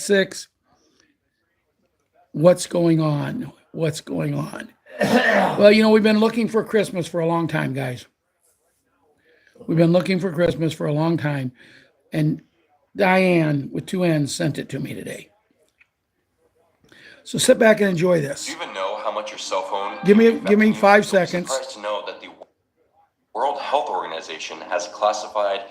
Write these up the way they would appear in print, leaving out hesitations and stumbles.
6. What's going on? What's going on? Well, you know, we've been looking for Christmas for a long time, guys. We've been looking for Christmas for a long time. And Diane, with 2 N's, sent it to me today. So sit back and enjoy this. Do you even know how much your cell phone? Give me 5 seconds. You'll be surprised to know that the World Health Organization has classified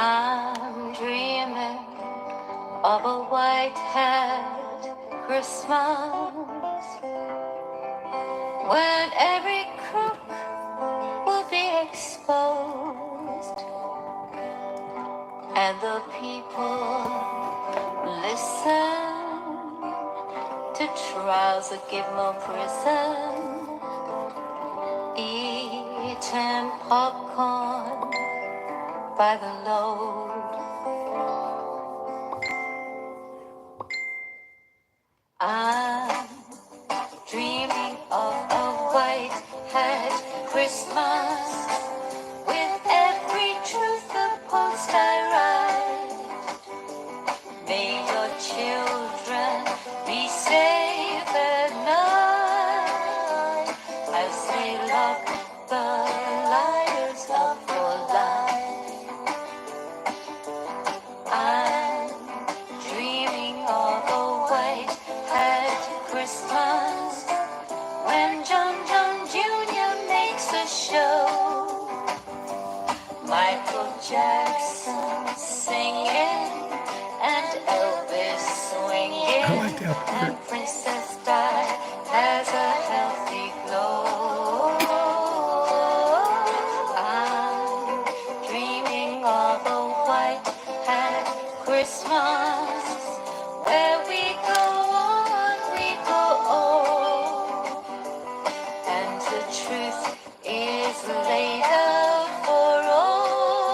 I'm dreaming of a white-haired Christmas when every crook will be exposed and the people listen to trials that give no prison, eating popcorn by the load. I'm dreaming of a white-haired Christmas with every truth the post I write. May your children be safe at night as they lock the liars up for life. I'm dreaming of a white-haired Christmas when John Jr. makes a show. Michael Jackson singing and Elvis swinging, I like that part. and Princess Di has a healthy glow. I'm dreaming of a white-haired Christmas where we go on, we go on, and the truth is laid out for all,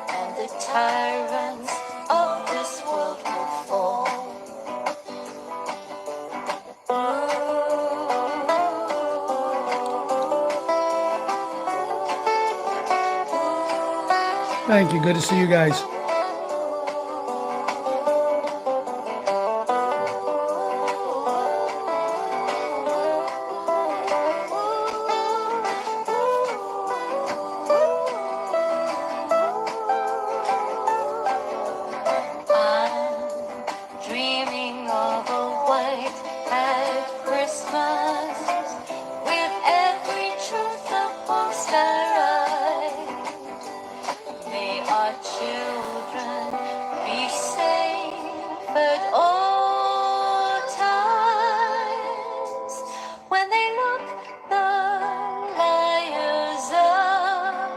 and the tyrants of this world will fall. Thank you. Good to see you guys. I'm dreaming of a white-haired Christmas with every truth the post I write. May our children be safe at all times when they look the liars up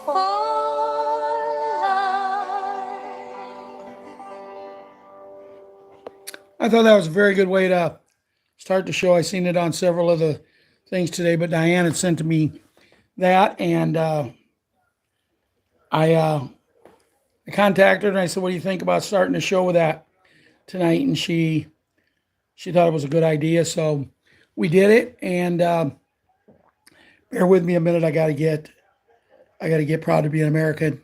for I thought that was a very good way to start the show. I seen it on several of the things today, but Diane had sent to me that, and I contacted her and I said, "What do you think about starting the show with that tonight?" And she thought it was a good idea, so we did it. And bear with me a minute. I gotta get Proud to Be an American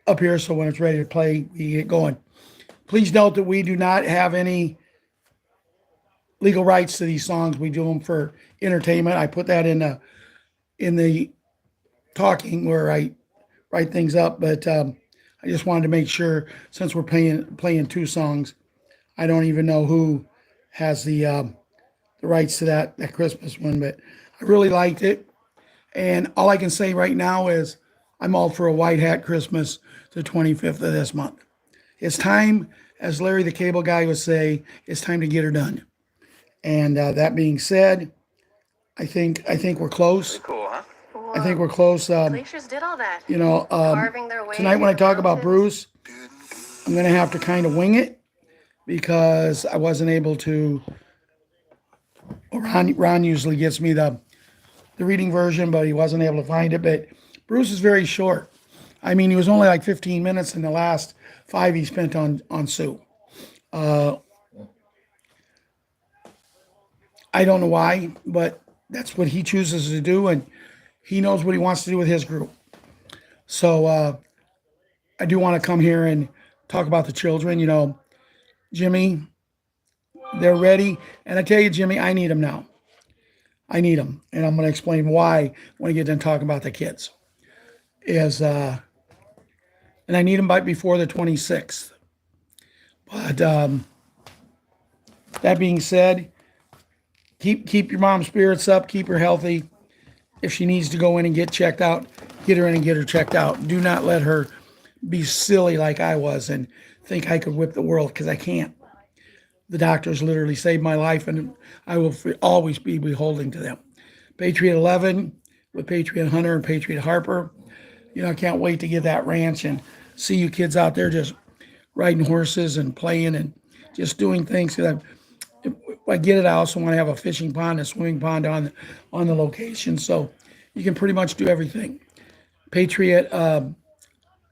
up here, so when it's ready to play, we get going. Please note that we do not have any legal rights to these songs. We do them for entertainment. I put that in the talking where I write things up, but I just wanted to make sure, since we're playing 2 songs, I don't even know who has the rights to that Christmas one, but I really liked it. And all I can say right now is I'm all for a white hat Christmas the 25th of this month. It's time, as Larry the Cable Guy would say, it's time to get her done. And that being said, I think we're close. Pretty cool, huh? I think we're close. Glaciers did all that. You know, Carving their way tonight when I through talk about mountains. Bruce, I'm going to have to kind of wing it because I wasn't able to. Ron usually gets me the reading version, but he wasn't able to find it. But Bruce is very short. I mean, he was only like 15 minutes, and the last 5 he spent on Sue. I don't know why, but that's what he chooses to do, and he knows what he wants to do with his group. So I do want to come here and talk about the children. You know, Jimmy, they're ready. And I tell you, Jimmy, I need them now. I need them. And I'm going to explain why when I get done talking about the kids. And I need them by before the 26th. But that being said, keep your mom's spirits up, keep her healthy. If she needs to go in and get checked out, get her in and get her checked out. Do not let her be silly like I was and think I could whip the world, because I can't. The doctors literally saved my life, and I will always be beholden to them. Patriot 11 with Patriot Hunter and Patriot Harper. You know, I can't wait to get that ranch and see you kids out there just riding horses and playing and just doing things. If I get it, I also want to have a fishing pond, a swimming pond on the location, so you can pretty much do everything. Patriot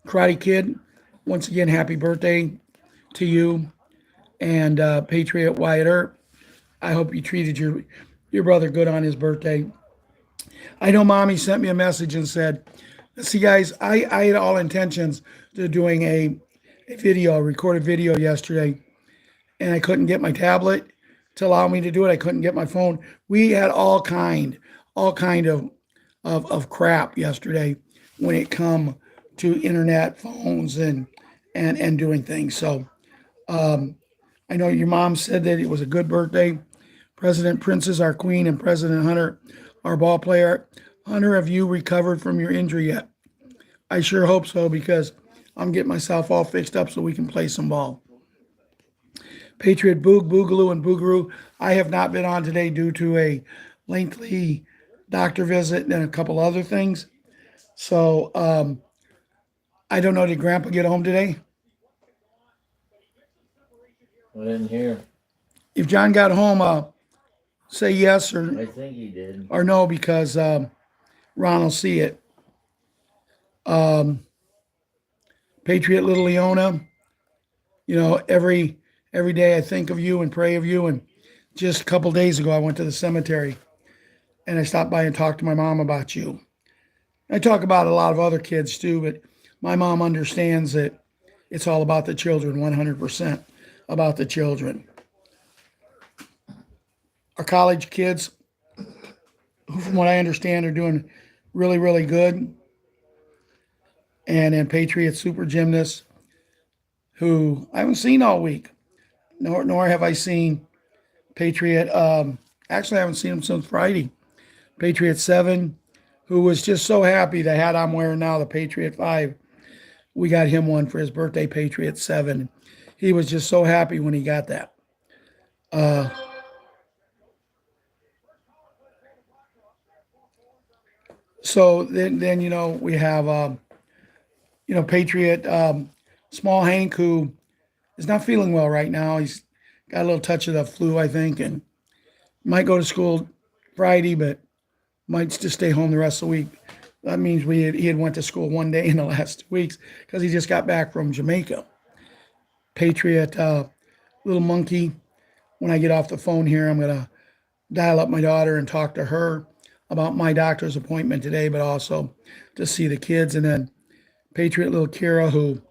Karate Kid, once again, happy birthday to you. And Patriot Wyatt Earp, I hope you treated your brother good on his birthday. I know Mommy sent me a message and said, see guys, I had all intentions to doing a recorded video yesterday, and I couldn't get my tablet to allow me to do it. I couldn't get my phone. We had all kind of crap yesterday when it come to internet, phones, and doing things. So I know your mom said that it was a good birthday. President Princess, our queen, and President Hunter, our ball player. Hunter, have you recovered from your injury yet? I sure hope so, because I'm getting myself all fixed up so we can play some ball. Patriot Boog, Boogaloo, and Boogaroo. I have not been on today due to a lengthy doctor visit and a couple other things. So I don't know, did Grandpa get home today? I didn't hear. If John got home, say yes I think he did. or no, because Ron will see it. Patriot Little Leona, you know, every day I think of you and pray of you. And just a couple days ago, I went to the cemetery and I stopped by and talked to my mom about you. I talk about a lot of other kids too, but my mom understands that it's all about the children, 100% about the children. Our college kids, who from what I understand are doing really, really good. And then Patriot Super Gymnasts, who I haven't seen all week, nor have I seen Patriot. Actually, I haven't seen him since Friday. Patriot 7, who was just so happy. The hat I'm wearing now, the Patriot 5, we got him one for his birthday, Patriot 7. He was just so happy when he got that. So then you know, we have Patriot Small Hank, who is not feeling well right now. He's got a little touch of the flu, I think, and might go to school Friday, but might just stay home the rest of the week. That means he had went to school one day in the last 2 weeks because he just got back from Jamaica. Patriot Little Monkey, when I get off the phone here, I'm going to dial up my daughter and talk to her about my doctor's appointment today, but also to see the kids. And then Patriot Little Kira, who,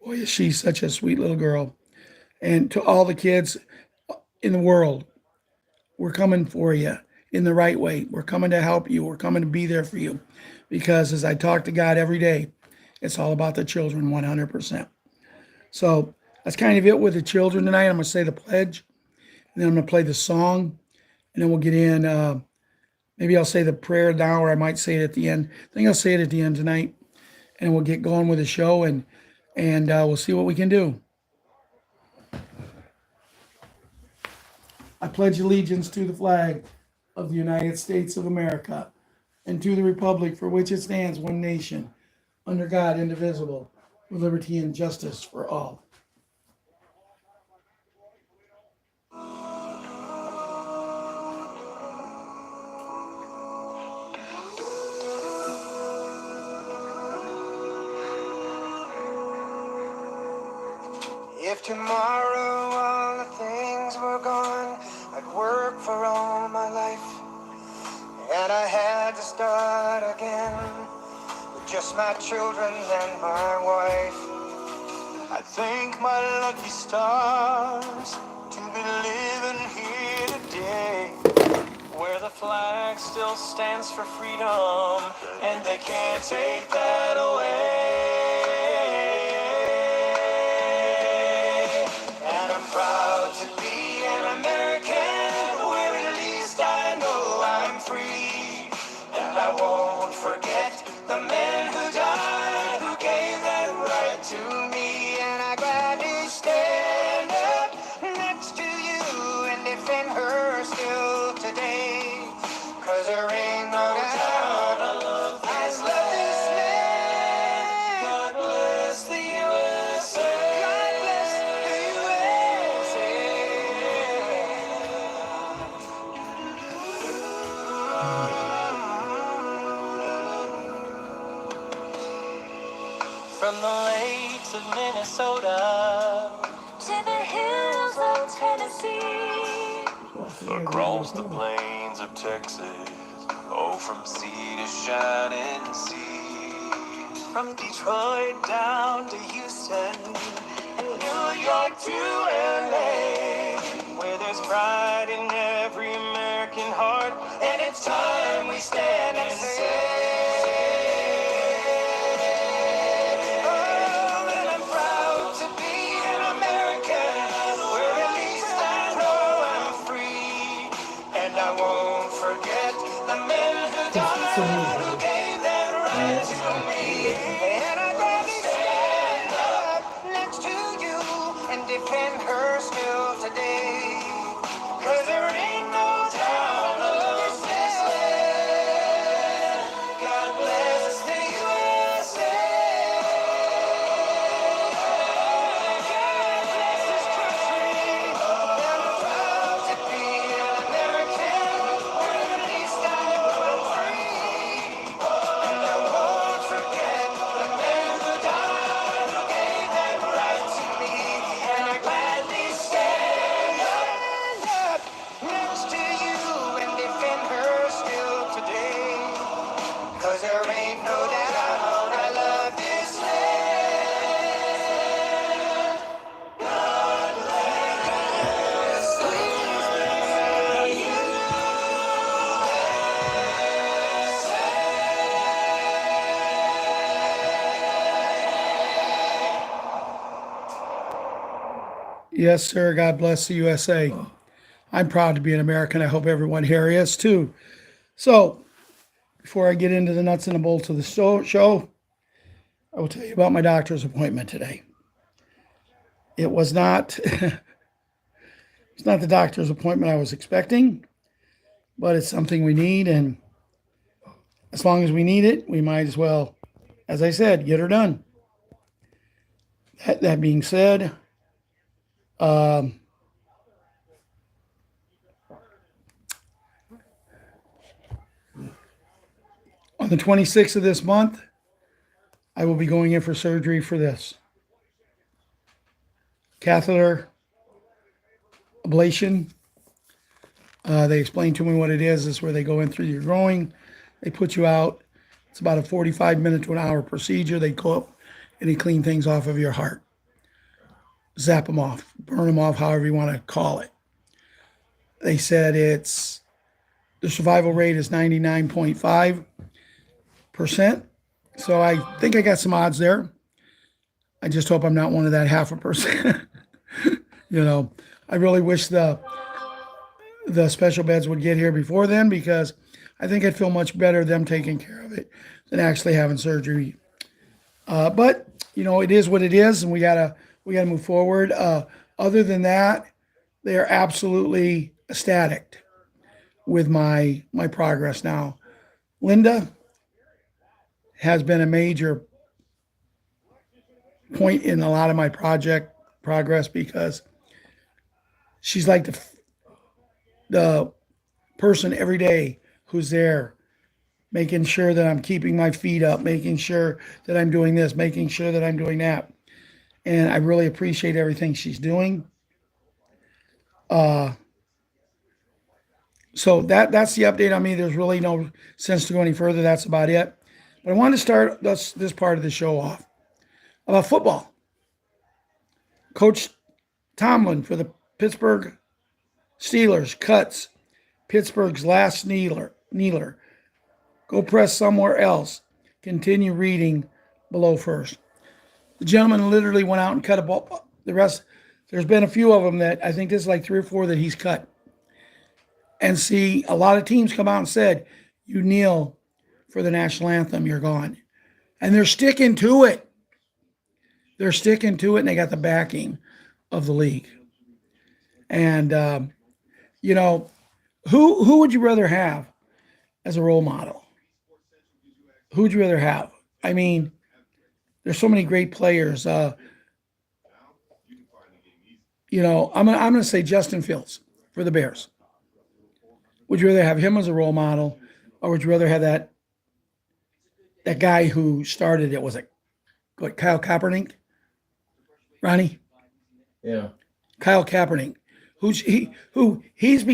boy, is she such a sweet little girl. And to all the kids in the world, we're coming for you in the right way. We're coming to help you. We're coming to be there for you. Because as I talk to God every day, it's all about the children, 100%. So that's kind of it with the children tonight. I'm going to say the pledge, and then I'm going to play the song, and then we'll get in. Maybe I'll say the prayer now, or I might say it at the end. I think I'll say it at the end tonight, and we'll get going with the show, and we'll see what we can do. I pledge allegiance to the flag of the United States of America and to the republic for which it stands, one nation, under God, indivisible, with liberty and justice for all. If tomorrow all the things were gone, I'd work for all just my children and my wife. I thank my lucky stars to be living here today, where the flag still stands for freedom, and they can't take that away. And I'm proud to be an American, where at least I know I'm free. And I won't forget the men who died, who gave that right to me. And I gladly stand up next to you and defend her still today. 'Cause there ain't no doubt I love this land. God bless the USA. God bless the USA. From the lakes of Minnesota To the hills of Tennessee. across the plains of Texas, oh, from sea to shining sea. From Detroit down to Houston, and New York to LA, where there's pride in every American heart, and it's time we stand and say, oh, and I'm proud to be an American, where at least I know I'm free. And I won't forget the men who died, who gave that right to me. And I'd rather stand up next to you and defend her still today. 'Cause there ain't no doubt I love this land. God bless the USA. God bless this country. And I'm proud to be an American, where at least I know I'm free. And I won't forget the men who died, who gave that right to me. And I gladly stand up next to you and defend her still today. 'Cause there ain't no doubt I love this land. God bless the Yes, sir. God bless the USA. I'm proud to be an American. I hope everyone here is too. So, before I get into the nuts and the bolts of the show, I will tell you about my doctor's appointment today. It was not it's not the doctor's appointment I was expecting, but it's something we need, and as long as we need it, we might as well, as I said, get her done. That being said, on the 26th of this month, I will be going in for surgery for this catheter ablation. They explained to me what it is. It's where they go in through your groin, they put you out. It's about a 45-minute to an hour procedure. They go up and they clean things off of your heart, zap them off, burn them off, however you want to call it. They said the survival rate is 99.5%. So I think I got some odds there. I just hope I'm not one of that 0.5%. I really wish the special beds would get here before then, because I think I'd feel much better them taking care of it than actually having surgery. But it is what it is, and we gotta move forward. Other than that, they are absolutely ecstatic with my progress now. Linda has been a major point in a lot of my project progress, because she's like the person every day who's there, making sure that I'm keeping my feet up, making sure that I'm doing this, making sure that I'm doing that. And I really appreciate everything she's doing. So that's the update on me. There's really no sense to go any further. That's about it. But I wanted to start this part of the show off about football. Coach Tomlin for the Pittsburgh Steelers cuts Pittsburgh's last kneeler. Go press somewhere else. Continue reading below first. The gentleman literally went out and cut a ball. The rest, there's been a few of them that I think this is like 3 or 4 that he's cut. And see, a lot of teams come out and said, you kneel for the national anthem, you're gone. And they're sticking to it. They're sticking to it, and they got the backing of the league. And, you know, who would you rather have as a role model? Who would you rather have? I mean, there's so many great players. You know, I'm gonna say Justin Fields for the Bears. Would you rather have him as a role model, or would you rather have that guy who started it? Was it what, Kyle Kaepernick? Ronnie? Yeah. Kyle Kaepernick, he's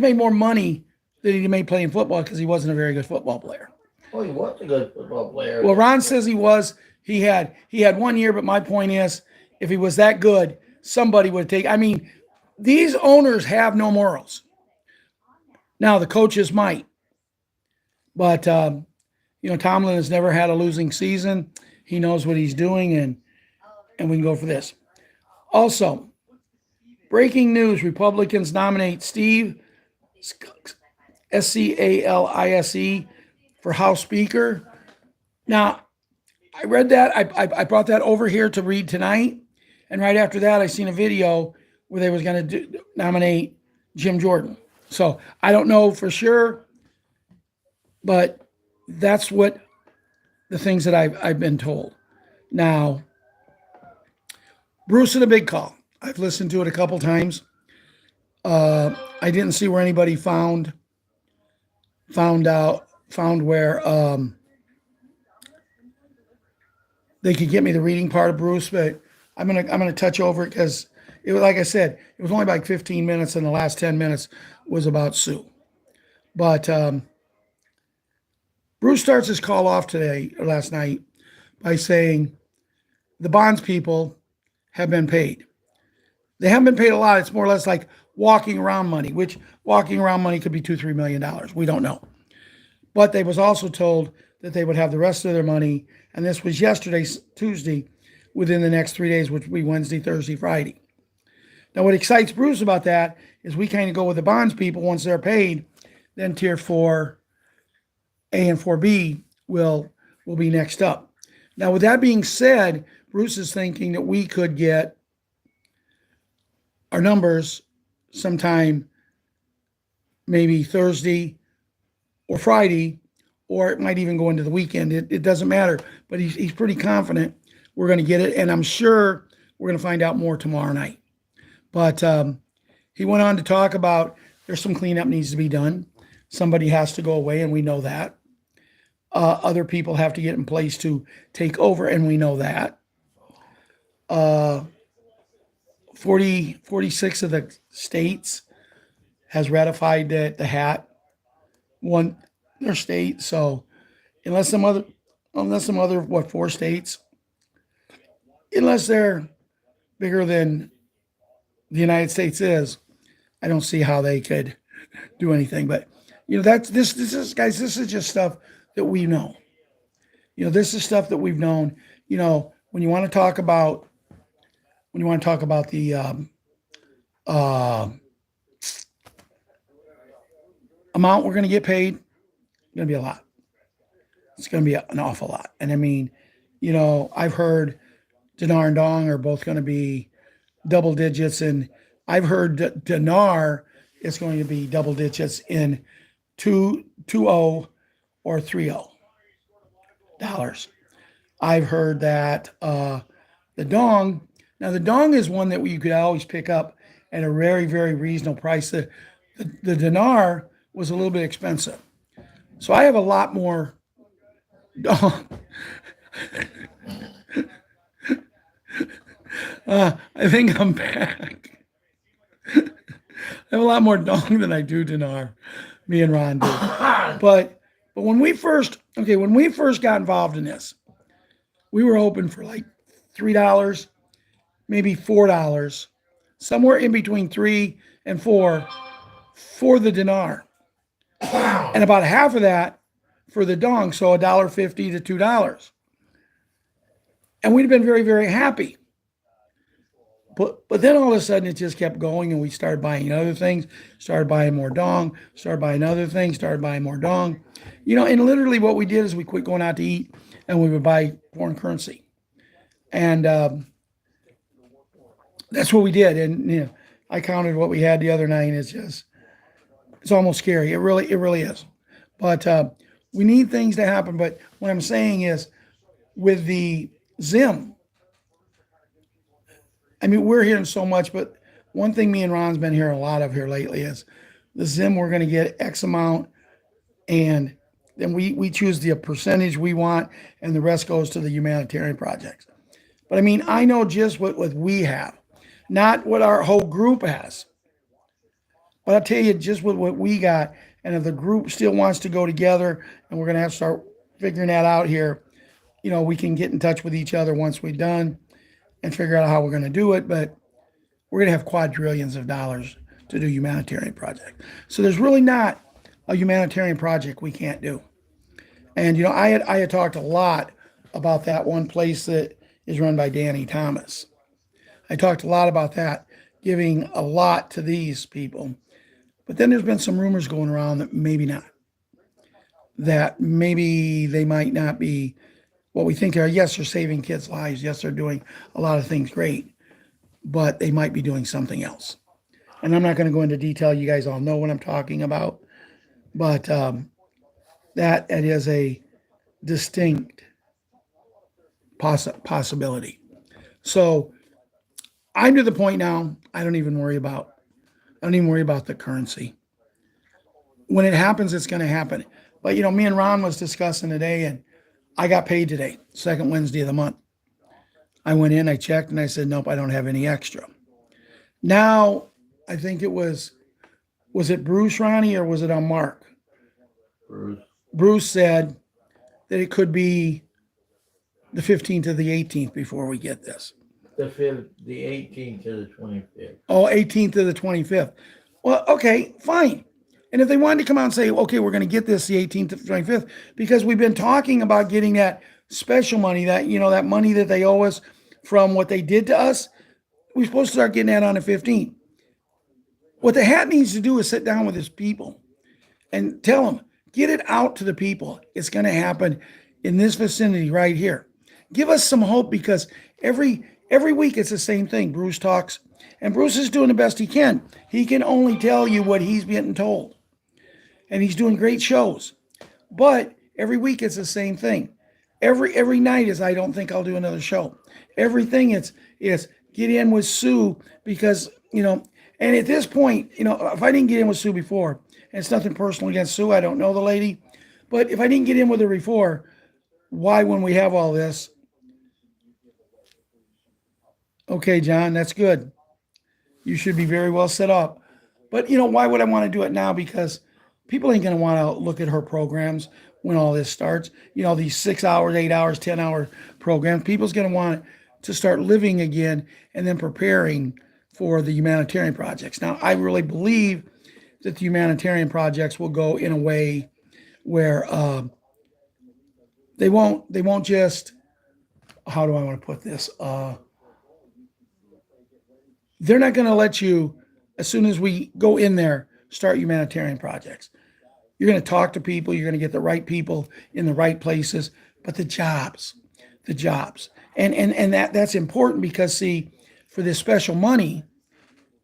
made more money than he made playing football because he wasn't a very good football player. Oh, he was a good football player. Well, Ron says he was. He had 1 year, but my point is, if he was that good, somebody would take. I mean, these owners have no morals. Now the coaches might, but you know, Tomlin has never had a losing season. He knows what he's doing, and we can go for this. Also, breaking news: Republicans nominate Steve Scalise for House Speaker. Now, I read that. I brought that over here to read tonight, and right after that, I seen a video where they was going to nominate Jim Jordan. So I don't know for sure, but that's what the things that I've been told. Now, Bruce and a big call. I've listened to it a couple times. I didn't see where anybody found where they could get me the reading part of Bruce, but I'm gonna touch over it because it was, like I said, it was only like 15 minutes, and the last 10 minutes was about Sue. But Bruce starts his call off last night by saying the bonds people have been paid. They haven't been paid a lot. It's more or less like walking around money, which walking around money could be $2-3 million. We don't know. But they was also told that they would have the rest of their money, and this was yesterday, Tuesday, within the next 3 days, which would be Wednesday, Thursday, Friday. Now, what excites Bruce about that is we kind of go with the bonds people. Once they're paid, then Tier 4A and 4B will be next up. Now, with that being said, Bruce is thinking that we could get our numbers sometime maybe Thursday or Friday, or it might even go into the weekend. It doesn't matter, but he's pretty confident we're going to get it, and I'm sure we're going to find out more tomorrow night. But he went on to talk about there's some cleanup needs to be done. Somebody has to go away, and we know that. Other people have to get in place to take over, and we know that. 46 of the states has ratified that the hat won their state. So unless some other 4 states, unless they're bigger than the United States is, I don't see how they could do anything. But you know, this is, guys, this is just stuff that we know. You know, this is stuff that we've known. You know, when you want to talk about the amount we're going to get paid, it's going to be a lot. It's going to be an awful lot. And I mean, you know, I've heard Dinar and Dong are both going to be double digits, and I've heard Dinar is going to be double digits in 2.0 or 3.0 dollars. I've heard that the Dong. Now, the Dong is one that you could always pick up at a very, very reasonable price. The Dinar was a little bit expensive. So I have a lot more Dong. I think I'm back. I have a lot more Dong than I do Dinar. Me and Ron do. But But when we first got involved in this, we were hoping for like $3, maybe $4, somewhere in between 3 and 4 for the dinar, and about half of that for the dong, so $1.50 to $2. And we'd have been very, very happy. But then all of a sudden it just kept going, and we started buying other things, started buying more dong, started buying other things, started buying more dong. And literally what we did is we quit going out to eat, and we would buy foreign currency. And that's what we did. And I counted what we had the other night. It's almost scary. It really is. But we need things to happen. But what I'm saying is, with the Zim, I mean, we're hearing so much, but one thing me and Ron's been hearing a lot of here lately is the Zim, we're going to get X amount, and then we choose the percentage we want, and the rest goes to the humanitarian projects. But I mean, I know just what we have, not what our whole group has. But I'll tell you just what we got, and if the group still wants to go together, and we're going to have to start figuring that out here, we can get in touch with each other once we're done and figure out how we're going to do it. But we're going to have quadrillions of dollars to do humanitarian projects. So there's really not a humanitarian project we can't do. And, I had talked a lot about that one place that is run by Danny Thomas. I talked a lot about that, giving a lot to these people. But then there's been some rumors going around that maybe not. That maybe they might not be what we think they are. Yes, they're saving kids' lives. Yes, they're doing a lot of things great. But they might be doing something else. And I'm not going to go into detail. You guys all know what I'm talking about. But that is a distinct possibility. So I'm to the point now, I don't even worry about the currency. When it happens, it's going to happen. But, me and Ron was discussing today, and I got paid today, second Wednesday of the month. I went in, I checked, and I said, nope, I don't have any extra. Now, I think it was it Bruce, Ronnie, or was it on Mark? Bruce. Bruce said that it could be the 15th or the 18th before we get this. The 18th to the 25th. Oh, 18th to the 25th. Well, okay, fine. And if they wanted to come out and say, okay, we're going to get this the 18th to the 25th, because we've been talking about getting that special money, that that money that they owe us from what they did to us, we're supposed to start getting that on the 15th. What the hat needs to do is sit down with his people and tell them, get it out to the people. It's going to happen in this vicinity right here. Give us some hope, because every week it's the same thing. Bruce talks, and Bruce is doing the best he can. He can only tell you what he's getting told. And he's doing great shows. But every week it's the same thing. Every night is, I don't think I'll do another show. Everything is get in with Sue, because, and at this point, if I didn't get in with Sue before, and it's nothing personal against Sue, I don't know the lady, but if I didn't get in with her before, why, when we have all this? Okay, John, that's good. You should be very well set up. But, why would I want to do it now? Because people ain't going to want to look at her programs when all this starts. These 6 hours, 8 hours, 10-hour programs. People's going to want to start living again and then preparing for the humanitarian projects. Now, I really believe that the humanitarian projects will go in a way where they won't just, how do I want to put this? They're not going to let you, as soon as we go in there, start humanitarian projects. You're going to talk to people. You're going to get the right people in the right places. But the jobs. And that's important, because, see, for this special money,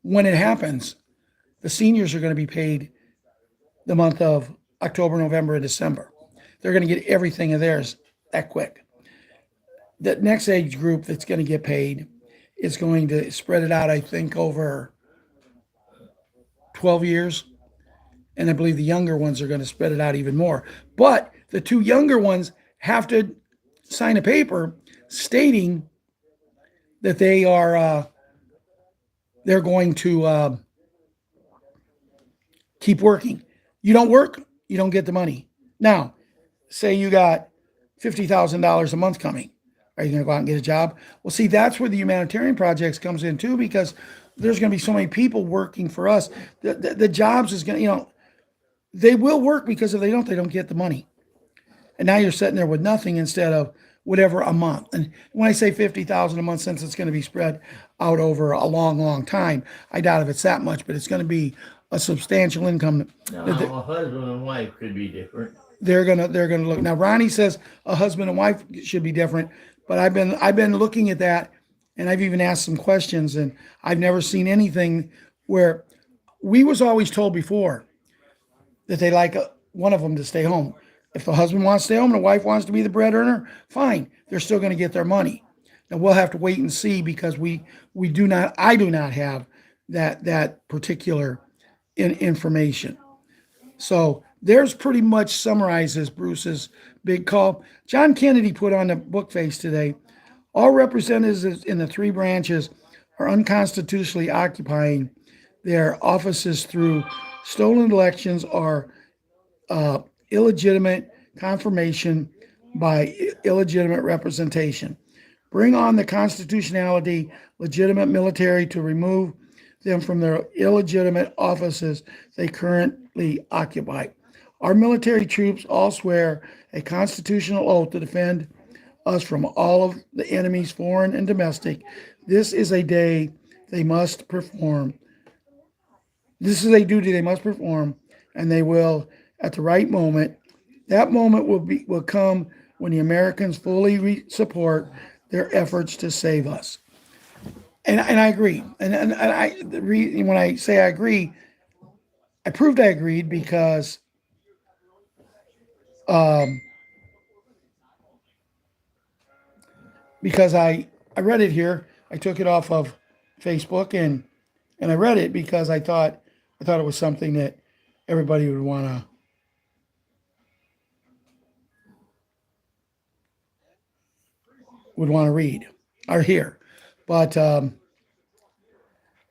when it happens, the seniors are going to be paid the month of October, November, and December. They're going to get everything of theirs that quick. The next age group that's going to get paid is going to spread it out, I think, over 12 years. And I believe the younger ones are going to spread it out even more. But the two younger ones have to sign a paper stating that they are they're going to keep working. You don't work, you don't get the money. Now, say you got $50,000 a month coming. Are you going to go out and get a job? Well, see, that's where the humanitarian projects comes in too, because there's going to be so many people working for us. The jobs is going to, they will work, because if they don't get the money. And now you're sitting there with nothing instead of whatever a month. And when I say 50,000 a month, since it's going to be spread out over a long, long time, I doubt if it's that much, but it's going to be a substantial income. Now, a husband and wife could be different. They're gonna look. Now Ronnie says a husband and wife should be different, but I've been looking at that, and I've even asked some questions, and I've never seen anything where we was always told before that they like one of them to stay home. If the husband wants to stay home and the wife wants to be the bread earner, fine. They're still going to get their money. And we'll have to wait and see, because I do not have that particular information. So there's pretty much summarizes Bruce's big call. John Kennedy put on the book face today, all representatives in the three branches are unconstitutionally occupying their offices through stolen elections or illegitimate confirmation by illegitimate representation. Bring on the constitutionality, legitimate military to remove them from their illegitimate offices they currently occupy. Our military troops all swear a constitutional oath to defend us from all of the enemies, foreign and domestic. This is a day they must perform. This is a duty they must perform, and they will at the right moment. That moment will come when the Americans fully support their efforts to save us. And I agree. And when I say I agree, I proved I agreed because I read it here. I took it off of Facebook and I read it because I thought it was something that everybody would want to read or hear. But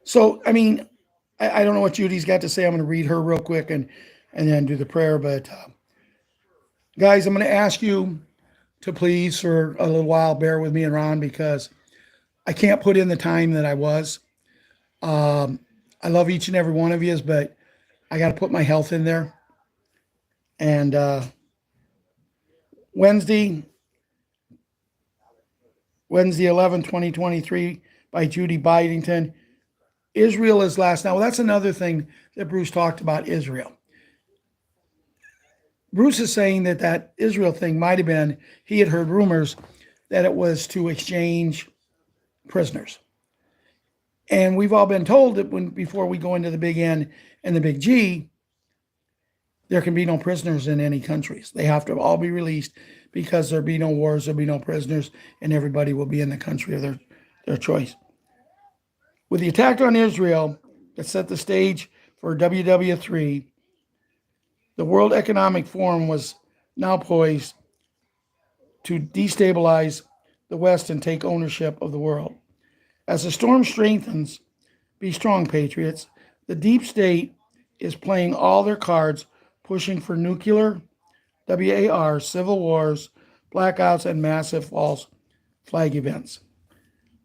so I mean, I don't know what Judy's got to say. I'm going to read her real quick and then do the prayer. But guys, I'm going to ask you to please, for a little while, bear with me and Ron, because I can't put in the time that I was. I love each and every one of you, but I got to put my health in there. And Wednesday 11, 2023, by Judy Bidington. Israel is last. Now, that's another thing that Bruce talked about, Israel. Bruce is saying that Israel thing might have been, he had heard rumors that it was to exchange prisoners. And we've all been told that before we go into the big N and the big G, there can be no prisoners in any countries. They have to all be released, because there'll be no wars, there'll be no prisoners, and everybody will be in the country of their choice. With the attack on Israel that set the stage for WW3, the World Economic Forum was now poised to destabilize the West and take ownership of the world. As the storm strengthens, be strong, patriots. The deep state is playing all their cards, pushing for nuclear, WAR, civil wars, blackouts, and massive false flag events.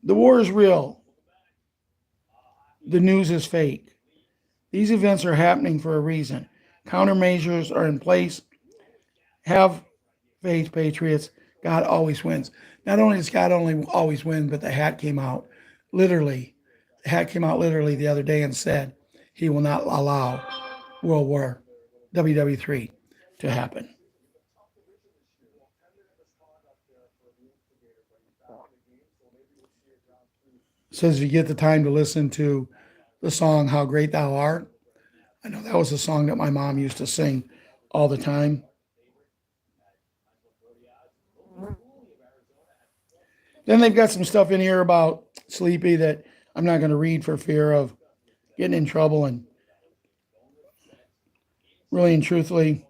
The war is real. The news is fake. These events are happening for a reason. Countermeasures are in place. Have faith, patriots. God always wins. Not only does God always win, but the hat came out literally. The hat came out literally the other day and said he will not allow World War WW3 to happen. Says if you get the time to listen to the song How Great Thou Art. I know that was a song that my mom used to sing all the time. Then they've got some stuff in here about Sleepy that I'm not going to read for fear of getting in trouble. And really and truthfully,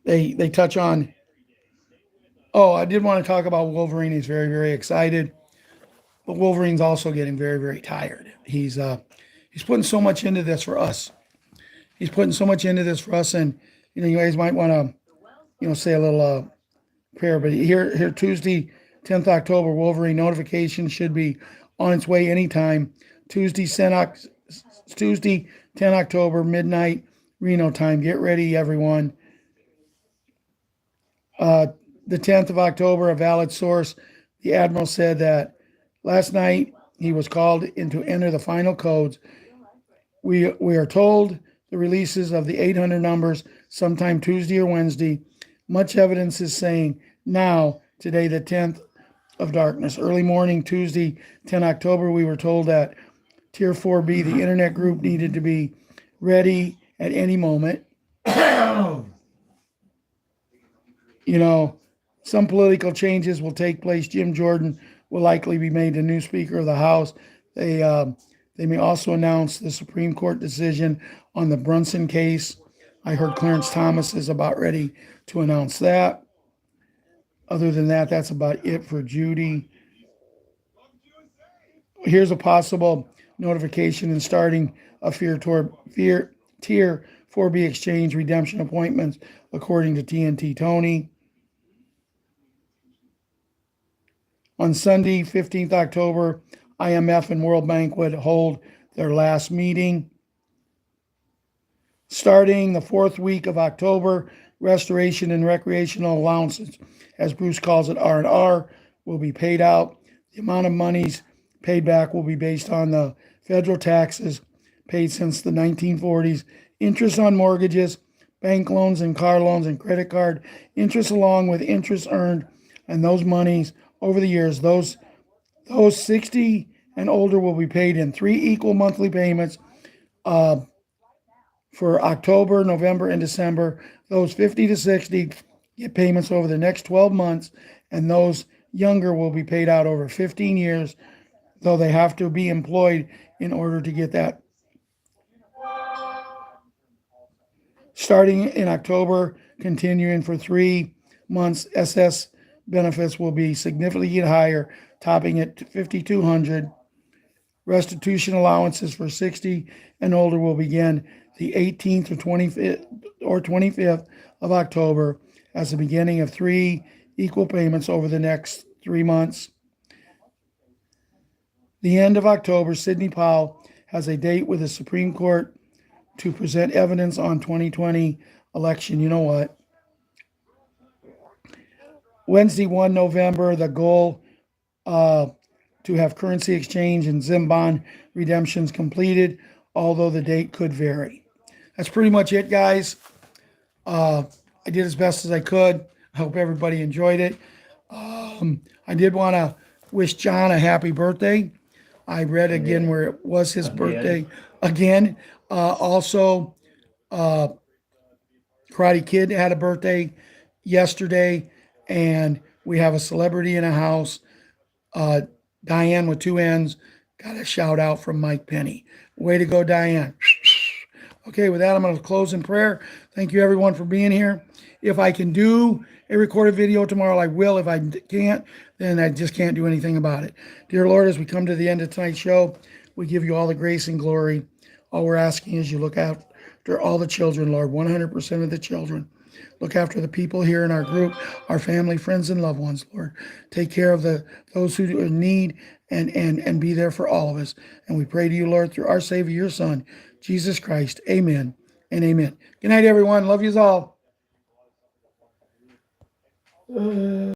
they touch on, I did want to talk about Wolverine. He's very, very excited. But Wolverine's also getting very, very tired. He's putting so much into this for us. And you guys might want to say a little prayer. But here Tuesday, 10th October, Wolverine notification should be on its way anytime. Tuesday, 10 October, midnight, Reno time. Get ready, everyone. The 10th of October, a valid source, the Admiral said that last night he was called in to enter the final codes. We are told the releases of the 800 numbers sometime Tuesday or Wednesday. Much evidence is saying now, today, the 10th of darkness. Early morning, Tuesday, 10 October, we were told that Tier 4B, the internet group, needed to be ready at any moment. Some political changes will take place. Jim Jordan will likely be made the new Speaker of the House. They may also announce the Supreme Court decision on the Brunson case. I heard Clarence Thomas is about ready to announce that. Other than that, that's about it for Judy. Here's a possible notification and starting a Tier 4B exchange redemption appointments, according to TNT Tony. On Sunday, 15th October, IMF and World Bank would hold their last meeting. Starting the fourth week of October, restoration and recreational allowances, as Bruce calls it, R&R, will be paid out. The amount of monies paid back will be based on the federal taxes paid since the 1940s, interest on mortgages, bank loans and car loans and credit card interest, along with interest earned, and those monies over the years. Those 60 and older will be paid in 3 equal monthly payments for October, November, and December. Those 50 to 60 get payments over the next 12 months, and those younger will be paid out over 15 years, though they have to be employed in order to get that. Starting in October, continuing for 3 months, SS benefits will be significantly higher, topping at $5,200. Restitution allowances for 60 and older will begin the 18th or 25th of October as the beginning of 3 equal payments over the next 3 months. The end of October, Sidney Powell has a date with the Supreme Court to present evidence on 2020 election. You know what? Wednesday, 1 November, the goal to have currency exchange and Zim bond redemptions completed, although the date could vary. That's pretty much it, guys. I did as best as I could. I hope everybody enjoyed it. I did want to wish John a happy birthday. I read again where it was his birthday again. Also, Karate Kid had a birthday yesterday, and we have a celebrity in a house. Diane with 2 N's got a shout out from Mike Penny. Way to go, Diane. Okay, with that, I'm going to close in prayer. Thank you, everyone, for being here. If I can do a recorded video tomorrow, I will. If I can't, then I just can't do anything about it. Dear Lord, as we come to the end of tonight's show, we give you all the grace and glory. All we're asking is you look after all the children, Lord, 100% of the children. Look after the people here in our group, our family, friends, and loved ones, Lord. Take care of those who are in need and be there for all of us. And we pray to you, Lord, through our Savior, your Son, Jesus Christ. Amen and amen. Good night, everyone. Love yous all.